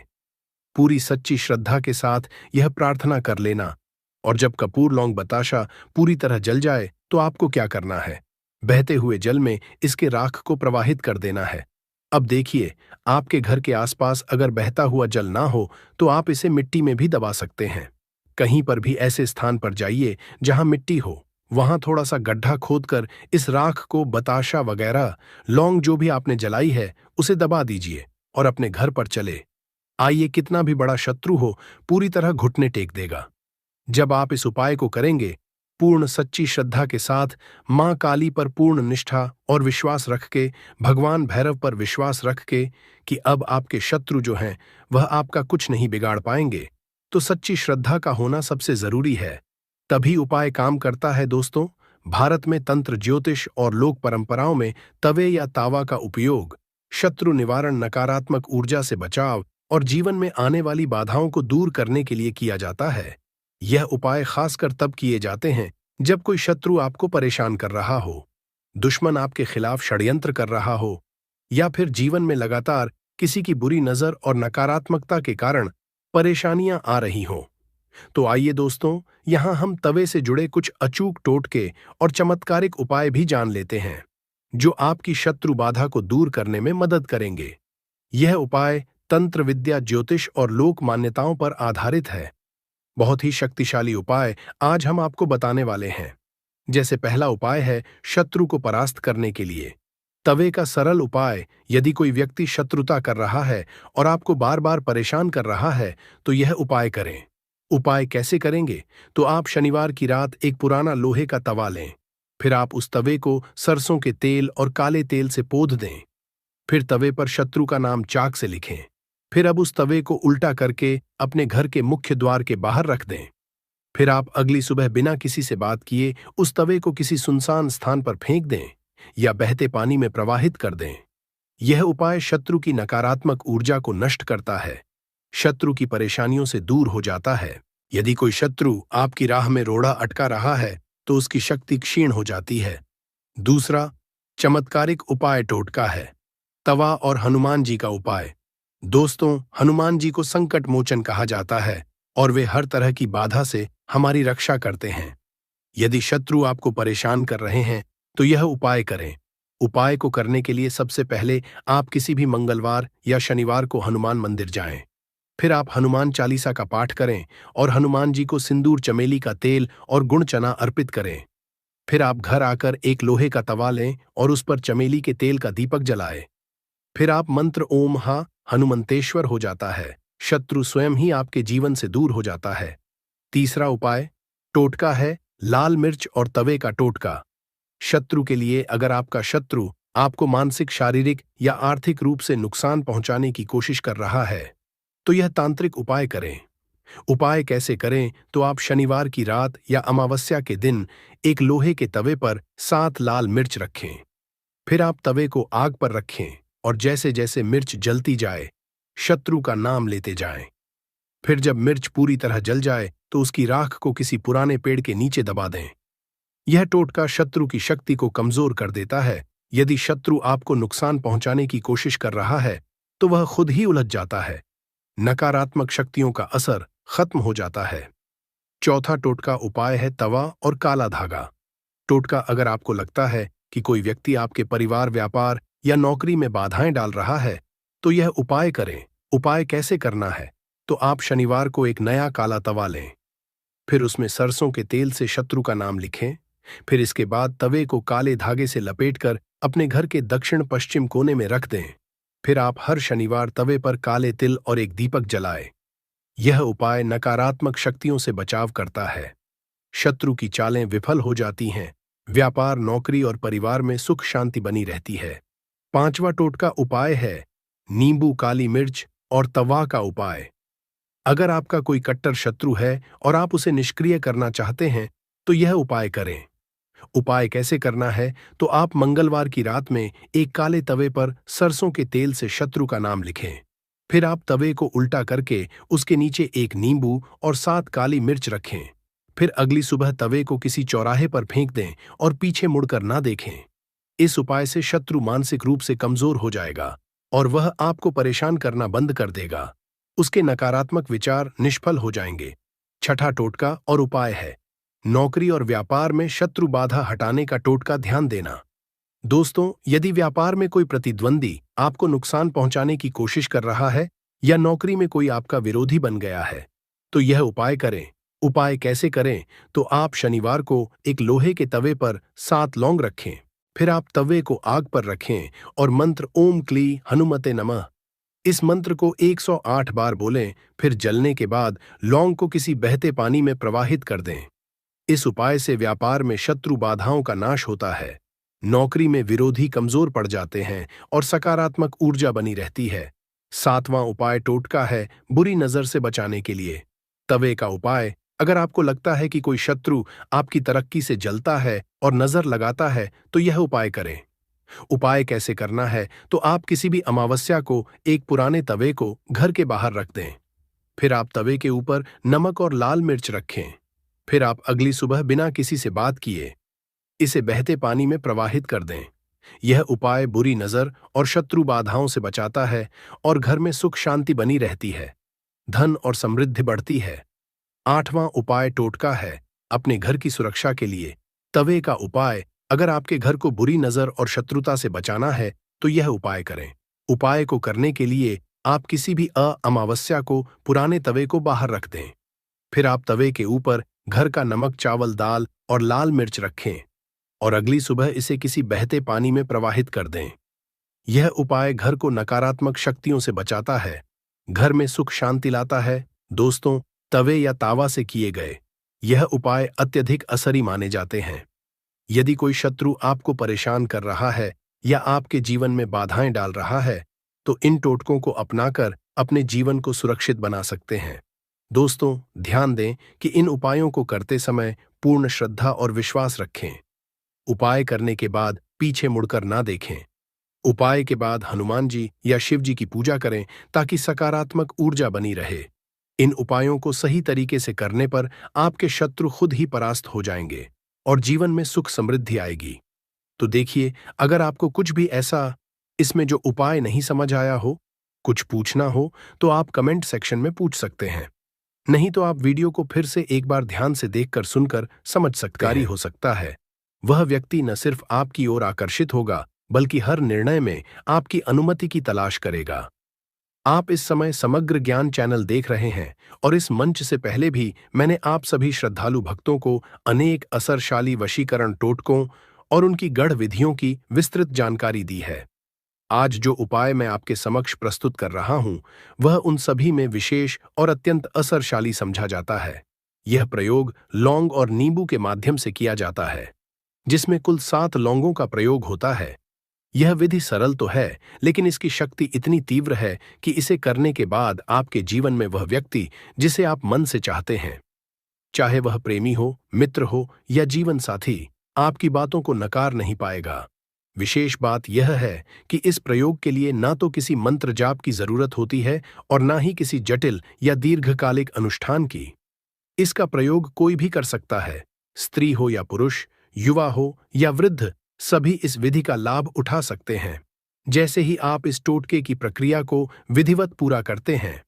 पूरी सच्ची श्रद्धा के साथ यह प्रार्थना कर लेना। और जब कपूर, लौंग, बताशा पूरी तरह जल जाए तो आपको क्या करना है, बहते हुए जल में इसके राख को प्रवाहित कर देना है। अब देखिए, आपके घर के आसपास अगर बहता हुआ जल ना हो तो आप इसे मिट्टी में भी दबा सकते हैं। कहीं पर भी ऐसे स्थान पर जाइए जहां मिट्टी हो, वहां थोड़ा सा गड्ढा खोदकर इस राख को, बताशा वगैरह, लौंग जो भी आपने जलाई है उसे दबा दीजिए और अपने घर पर चले आइए। कितना भी बड़ा शत्रु हो, पूरी तरह घुटने टेक देगा। जब आप इस उपाय को करेंगे, पूर्ण सच्ची श्रद्धा के साथ, मां काली पर पूर्ण निष्ठा और विश्वास रख के, भगवान भैरव पर विश्वास रख के कि अब आपके शत्रु जो हैं वह आपका कुछ नहीं बिगाड़ पाएंगे, तो सच्ची श्रद्धा का होना सबसे जरूरी है। तभी उपाय काम करता है। दोस्तों, भारत में तंत्र, ज्योतिष और लोक परंपराओं में तवे या तावा का उपयोग शत्रु निवारण, नकारात्मक ऊर्जा से बचाव और जीवन में आने वाली बाधाओं को दूर करने के लिए किया जाता है। यह उपाय खासकर तब किए जाते हैं जब कोई शत्रु आपको परेशान कर रहा हो, दुश्मन आपके खिलाफ षड्यंत्र कर रहा हो या फिर जीवन में लगातार किसी की बुरी नजर और नकारात्मकता के कारण परेशानियां आ रही हों। तो आइए दोस्तों, यहां हम तवे से जुड़े कुछ अचूक टोटके और चमत्कारिक उपाय भी जान लेते हैं जो आपकी शत्रु बाधा को दूर करने में मदद करेंगे। यह उपाय तंत्र विद्या, ज्योतिष और लोक मान्यताओं पर आधारित है। बहुत ही शक्तिशाली उपाय आज हम आपको बताने वाले हैं। जैसे पहला उपाय है शत्रु को परास्त करने के लिए तवे का सरल उपाय। यदि कोई व्यक्ति शत्रुता कर रहा है और आपको बार बार परेशान कर रहा है तो यह उपाय करें। उपाय कैसे करेंगे, तो आप शनिवार की रात एक पुराना लोहे का तवा लें। फिर आप उस तवे को सरसों के तेल और काले तेल से पोंछ दें। फिर तवे पर शत्रु का नाम चाक से लिखें। फिर अब उस तवे को उल्टा करके अपने घर के मुख्य द्वार के बाहर रख दें। फिर आप अगली सुबह बिना किसी से बात किए उस तवे को किसी सुनसान स्थान पर फेंक दें या बहते पानी में प्रवाहित कर दें। यह उपाय शत्रु की नकारात्मक ऊर्जा को नष्ट करता है, शत्रु की परेशानियों से दूर हो जाता है। यदि कोई शत्रु आपकी राह में रोड़ा अटका रहा है तो उसकी शक्ति क्षीण हो जाती है। दूसरा चमत्कारिक उपाय टोटका है तवा और हनुमान जी का उपाय। दोस्तों, हनुमान जी को संकट मोचन कहा जाता है और वे हर तरह की बाधा से हमारी रक्षा करते हैं। यदि शत्रु आपको परेशान कर रहे हैं तो यह उपाय करें। उपाय को करने के लिए सबसे पहले आप किसी भी मंगलवार या शनिवार को हनुमान मंदिर जाएं। फिर आप हनुमान चालीसा का पाठ करें और हनुमान जी को सिंदूर चमेली का तेल और गुड़ चना अर्पित करें। फिर आप घर आकर एक लोहे का तवा लें और उस पर चमेली के तेल का दीपक जलाएं। फिर आप मंत्र ओम हा हनुमंतेश्वर हो जाता है, शत्रु स्वयं ही आपके जीवन से दूर हो जाता है। तीसरा उपाय टोटका है, लाल मिर्च और तवे का टोटका। शत्रु के लिए अगर आपका शत्रु आपको मानसिक, शारीरिक या आर्थिक रूप से नुकसान पहुंचाने की कोशिश कर रहा है तो यह तांत्रिक उपाय करें। उपाय कैसे करें तो आप शनिवार की रात या अमावस्या के दिन एक लोहे के तवे पर 7 लाल मिर्च रखें। फिर आप तवे को आग पर रखें और जैसे जैसे मिर्च जलती जाए शत्रु का नाम लेते जाएं। फिर जब मिर्च पूरी तरह जल जाए तो उसकी राख को किसी पुराने पेड़ के नीचे दबा दें। यह टोटका शत्रु की शक्ति को कमजोर कर देता है। यदि शत्रु आपको नुकसान पहुंचाने की कोशिश कर रहा है तो वह खुद ही उलझ जाता है। नकारात्मक शक्तियों का असर खत्म हो जाता है। चौथा टोटका उपाय है तवा और काला धागा। टोटका अगर आपको लगता है कि कोई व्यक्ति आपके परिवार, व्यापार या नौकरी में बाधाएं डाल रहा है तो यह उपाय करें। उपाय कैसे करना है तो आप शनिवार को एक नया काला तवा लें, फिर उसमें सरसों के तेल से शत्रु का नाम लिखें। फिर इसके बाद तवे को काले धागे से लपेटकर अपने घर के दक्षिण पश्चिम कोने में रख दें। फिर आप हर शनिवार तवे पर काले तिल और एक दीपक जलाएं। यह उपाय नकारात्मक शक्तियों से बचाव करता है। शत्रु की चालें विफल हो जाती हैं। व्यापार, नौकरी और परिवार में सुख शांति बनी रहती है। पांचवा टोटका उपाय है नींबू, काली मिर्च और तवा का उपाय। अगर आपका कोई कट्टर शत्रु है और आप उसे निष्क्रिय करना चाहते हैं तो यह उपाय करें। उपाय कैसे करना है तो आप मंगलवार की रात में एक काले तवे पर सरसों के तेल से शत्रु का नाम लिखें। फिर आप तवे को उल्टा करके उसके नीचे एक नींबू और 7 काली मिर्च रखें। फिर अगली सुबह तवे को किसी चौराहे पर फेंक दें और पीछे मुड़कर ना देखें। इस उपाय से शत्रु मानसिक रूप से कमजोर हो जाएगा और वह आपको परेशान करना बंद कर देगा। उसके नकारात्मक विचार निष्फल हो जाएंगे। छठा टोटका और उपाय है नौकरी और व्यापार में शत्रु बाधा हटाने का टोटका ध्यान देना। दोस्तों, यदि व्यापार में कोई प्रतिद्वंदी आपको नुकसान पहुंचाने की कोशिश कर रहा है या नौकरी में कोई आपका विरोधी बन गया है तो यह उपाय करें। उपाय कैसे करें तो आप शनिवार को एक लोहे के तवे पर 7 लौंग रखें। फिर आप तवे को आग पर रखें और मंत्र ओम क्ली हनुमते नमः इस मंत्र को 108 बार बोलें। फिर जलने के बाद लौंग को किसी बहते पानी में प्रवाहित कर दें। इस उपाय से व्यापार में शत्रु बाधाओं का नाश होता है, नौकरी में विरोधी कमजोर पड़ जाते हैं और सकारात्मक ऊर्जा बनी रहती है। सातवां उपाय टोटका है बुरी नजर से बचाने के लिए। तवे का उपाय अगर आपको लगता है कि कोई शत्रु आपकी तरक्की से जलता है और नजर लगाता है तो यह उपाय करें। उपाय कैसे करना है तो आप किसी भी अमावस्या को एक पुराने तवे को घर के बाहर रख दें। फिर आप तवे के ऊपर नमक और लाल मिर्च रखें। फिर आप अगली सुबह बिना किसी से बात किए इसे बहते पानी में प्रवाहित कर दें। यह उपाय बुरी नजर और शत्रु बाधाओं से बचाता है और घर में सुख शांति बनी रहती है, धन और समृद्धि बढ़ती है। आठवां उपाय टोटका है अपने घर की सुरक्षा के लिए। तवे का उपाय अगर आपके घर को बुरी नजर और शत्रुता से बचाना है तो यह उपाय करें। उपाय को करने के लिए आप किसी भी अमावस्या को पुराने तवे को बाहर रख दें। फिर आप तवे के ऊपर घर का नमक, चावल, दाल और लाल मिर्च रखें और अगली सुबह इसे किसी बहते पानी में प्रवाहित कर दें। यह उपाय घर को नकारात्मक शक्तियों से बचाता है, घर में सुख शांति लाता है। दोस्तों, तवे या तावा से किए गए यह उपाय अत्यधिक असरी माने जाते हैं। यदि कोई शत्रु आपको परेशान कर रहा है या आपके जीवन में बाधाएं डाल रहा है तो इन टोटकों को अपनाकर अपने जीवन को सुरक्षित बना सकते हैं। दोस्तों, ध्यान दें कि इन उपायों को करते समय पूर्ण श्रद्धा और विश्वास रखें। उपाय करने के बाद पीछे मुड़कर ना देखें। उपाय के बाद हनुमान जी या शिव जी की पूजा करें ताकि सकारात्मक ऊर्जा बनी रहे। इन उपायों को सही तरीके से करने पर आपके शत्रु खुद ही परास्त हो जाएंगे और जीवन में सुख समृद्धि आएगी। तो देखिए, अगर आपको कुछ भी ऐसा इसमें जो उपाय नहीं समझ आया हो, कुछ पूछना हो तो आप कमेंट सेक्शन में पूछ सकते हैं। नहीं तो आप वीडियो को फिर से एक बार ध्यान से देखकर सुनकर समझ सकते हैं। हो सकता है वह व्यक्ति न सिर्फ आपकी ओर आकर्षित होगा बल्कि हर निर्णय में आपकी अनुमति की तलाश करेगा। आप इस समय समग्र ज्ञान चैनल देख रहे हैं और इस मंच से पहले भी मैंने आप सभी श्रद्धालु भक्तों को अनेक असरशाली वशीकरण टोटकों और उनकी गढ़ विधियों की विस्तृत जानकारी दी है। आज जो उपाय मैं आपके समक्ष प्रस्तुत कर रहा हूं, वह उन सभी में विशेष और अत्यंत असरशाली समझा जाता है। यह प्रयोग लौंग और नींबू के माध्यम से किया जाता है, जिसमें कुल 7 लौंगों का प्रयोग होता है। यह विधि सरल तो है, लेकिन इसकी शक्ति इतनी तीव्र है कि इसे करने के बाद आपके जीवन में वह व्यक्ति जिसे आप मन से चाहते हैं, चाहे वह प्रेमी हो, मित्र हो या जीवन साथी, आपकी बातों को नकार नहीं पाएगा। विशेष बात यह है कि इस प्रयोग के लिए ना तो किसी मंत्र जाप की जरूरत होती है और ना ही किसी जटिल या दीर्घकालिक अनुष्ठान की। इसका प्रयोग कोई भी कर सकता है, स्त्री हो या पुरुष, युवा हो या वृद्ध, सभी इस विधि का लाभ उठा सकते हैं। जैसे ही आप इस टोटके की प्रक्रिया को विधिवत पूरा करते हैं,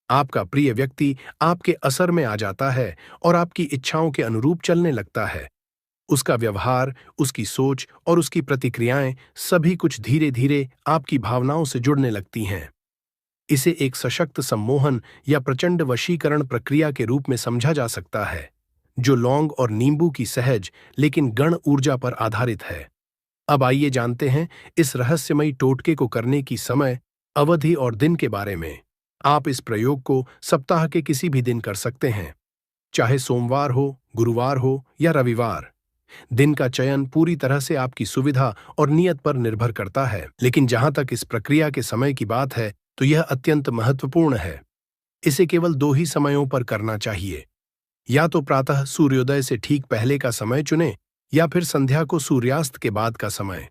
आपका प्रिय व्यक्ति आपके असर में आ जाता है और आपकी इच्छाओं के अनुरूप चलने लगता है। उसका व्यवहार, उसकी सोच और उसकी प्रतिक्रियाएं सभी कुछ धीरे धीरे आपकी भावनाओं से जुड़ने लगती हैं। इसे एक सशक्त सम्मोहन या प्रचंड वशीकरण प्रक्रिया के रूप में समझा जा सकता है, जो लौंग और नींबू की सहज लेकिन गण ऊर्जा पर आधारित है। अब आइए जानते हैं इस रहस्यमयी टोटके को करने की समय, अवधि और दिन के बारे में। आप इस प्रयोग को सप्ताह के किसी भी दिन कर सकते हैं, चाहे सोमवार हो, गुरुवार हो या रविवार। दिन का चयन पूरी तरह से आपकी सुविधा और नियत पर निर्भर करता है, लेकिन जहां तक इस प्रक्रिया के समय की बात है, तो यह अत्यंत महत्वपूर्ण है। इसे केवल 2 ही समयों पर करना चाहिए। या तो प्रातः सूर्योदय से ठीक पहले का समय चुनें, या फिर संध्या को सूर्यास्त के बाद का समय।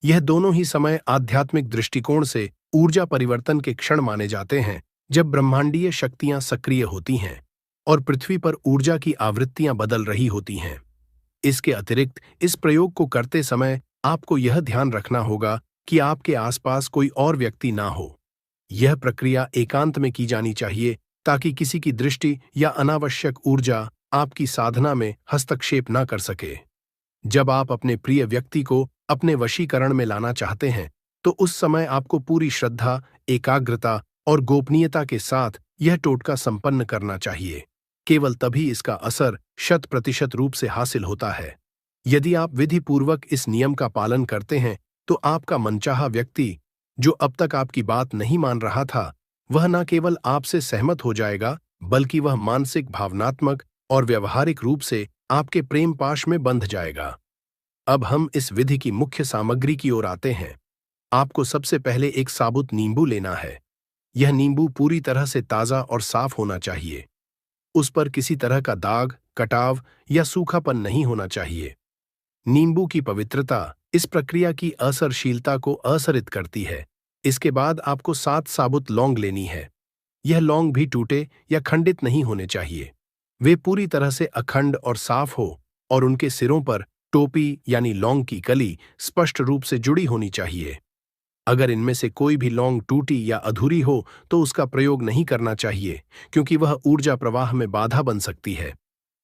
यह दोनों ही समय आध्यात्मिक दृष्टिकोण से ऊर्जा परिवर्तन के क्षण माने जाते हैं, जब ब्रह्मांडीय शक्तियां सक्रिय होती हैं और पृथ्वी पर ऊर्जा की आवृत्तियां बदल रही होती हैं। इसके अतिरिक्त इस प्रयोग को करते समय आपको यह ध्यान रखना होगा कि आपके आसपास कोई और व्यक्ति ना हो। यह प्रक्रिया एकांत में की जानी चाहिए, ताकि किसी की दृष्टि या अनावश्यक ऊर्जा आपकी साधना में हस्तक्षेप न कर सके। जब आप अपने प्रिय व्यक्ति को अपने वशीकरण में लाना चाहते हैं, तो उस समय आपको पूरी श्रद्धा, एकाग्रता और गोपनीयता के साथ यह टोटका संपन्न करना चाहिए। केवल तभी इसका असर 100% रूप से हासिल होता है। यदि आप विधि पूर्वक इस नियम का पालन करते हैं, तो आपका मनचाहा व्यक्ति, जो अब तक आपकी बात नहीं मान रहा था, वह न केवल आपसे सहमत हो जाएगा, बल्कि वह मानसिक, भावनात्मक और व्यवहारिक रूप से आपके प्रेम पाश में बंध जाएगा। अब हम इस विधि की मुख्य सामग्री की ओर आते हैं। आपको सबसे पहले एक साबुत नींबू लेना है। यह नींबू पूरी तरह से ताजा और साफ होना चाहिए। उस पर किसी तरह का दाग, कटाव या सूखापन नहीं होना चाहिए। नींबू की पवित्रता इस प्रक्रिया की असरशीलता को असरित करती है। इसके बाद आपको 7 साबुत लौंग लेनी है। यह लौंग भी टूटे या खंडित नहीं होने चाहिए। वे पूरी तरह से अखंड और साफ हो और उनके सिरों पर टोपी यानी लौंग की कली स्पष्ट रूप से जुड़ी होनी चाहिए। अगर इनमें से कोई भी लौंग टूटी या अधूरी हो, तो उसका प्रयोग नहीं करना चाहिए, क्योंकि वह ऊर्जा प्रवाह में बाधा बन सकती है।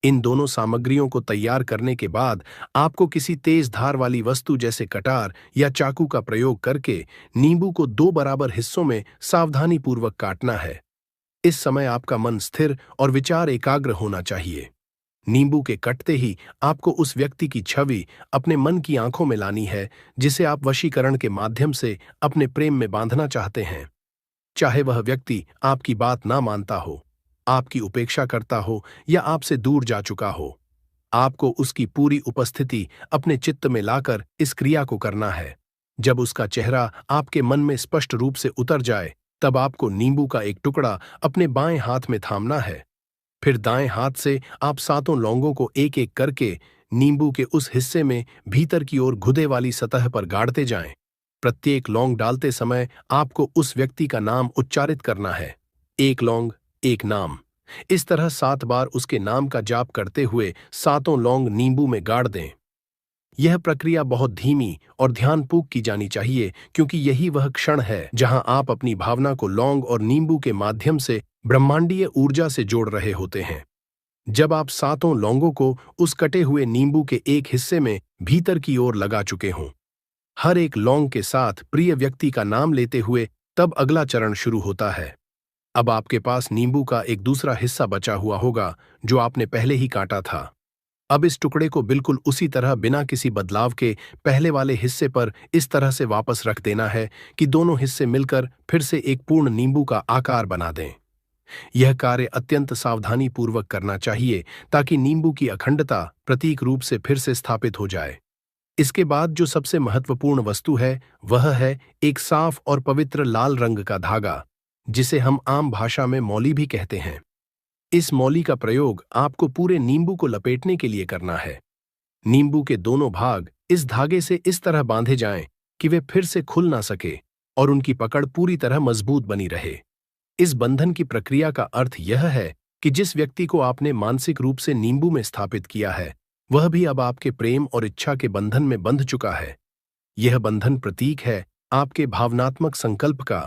इन दोनों सामग्रियों को तैयार करने के बाद आपको किसी तेज धार वाली वस्तु जैसे कटार या चाकू का प्रयोग करके नींबू को 2 बराबर हिस्सों में सावधानीपूर्वक काटना है। इस समय आपका मन स्थिर और विचार एकाग्र होना चाहिए। नींबू के कटते ही आपको उस व्यक्ति की छवि अपने मन की आंखों में लानी है, जिसे आप वशीकरण के माध्यम से अपने प्रेम में बांधना चाहते हैं। चाहे वह व्यक्ति आपकी बात ना मानता हो, आपकी उपेक्षा करता हो या आपसे दूर जा चुका हो, आपको उसकी पूरी उपस्थिति अपने चित्त में लाकर इस क्रिया को करना है। जब उसका चेहरा आपके मन में स्पष्ट रूप से उतर जाए, तब आपको नींबू का एक टुकड़ा अपने बाएं हाथ में थामना है। फिर दाएं हाथ से आप 7 लौंगों को एक एक करके नींबू के उस हिस्से में भीतर की ओर घुदे वाली सतह पर गाड़ते जाएं। प्रत्येक लौंग डालते समय आपको उस व्यक्ति का नाम उच्चारित करना है। 1 लौंग, 1 नाम। इस तरह 7 बार उसके नाम का जाप करते हुए 7 लौंग नींबू में गाड़ दें। यह प्रक्रिया बहुत धीमी और ध्यानपूर्वक की जानी चाहिए, क्योंकि यही वह क्षण है जहां आप अपनी भावना को लौंग और नींबू के माध्यम से ब्रह्मांडीय ऊर्जा से जोड़ रहे होते हैं। जब आप 7 लौंगों को उस कटे हुए नींबू के एक हिस्से में भीतर की ओर लगा चुके हों, हर एक लौंग के साथ प्रिय व्यक्ति का नाम लेते हुए तब अगला चरण शुरू होता है। अब आपके पास नींबू का एक दूसरा हिस्सा बचा हुआ होगा जो आपने पहले ही काटा था। अब इस टुकड़े को बिल्कुल उसी तरह बिना किसी बदलाव के पहले वाले हिस्से पर इस तरह से वापस रख देना है कि दोनों हिस्से मिलकर फिर से एक पूर्ण नींबू का आकार बना दें। यह कार्य अत्यंत सावधानी पूर्वक करना चाहिए ताकि नींबू की अखंडता प्रतीक रूप से फिर से स्थापित हो जाए। इसके बाद जो सबसे महत्वपूर्ण वस्तु है वह है एक साफ और पवित्र लाल रंग का धागा, जिसे हम आम भाषा में मौली भी कहते हैं। इस मौली का प्रयोग आपको पूरे नींबू को लपेटने के लिए करना है। नींबू के दोनों भाग इस धागे से इस तरह बांधे जाएं कि वे फिर से खुल ना सके और उनकी पकड़ पूरी तरह मजबूत बनी रहे। इस बंधन की प्रक्रिया का अर्थ यह है कि जिस व्यक्ति को आपने मानसिक रूप से नींबू में स्थापित किया है, वह भी अब आपके प्रेम और इच्छा के बंधन में बंध चुका है। यह बंधन प्रतीक है आपके भावनात्मक संकल्प का,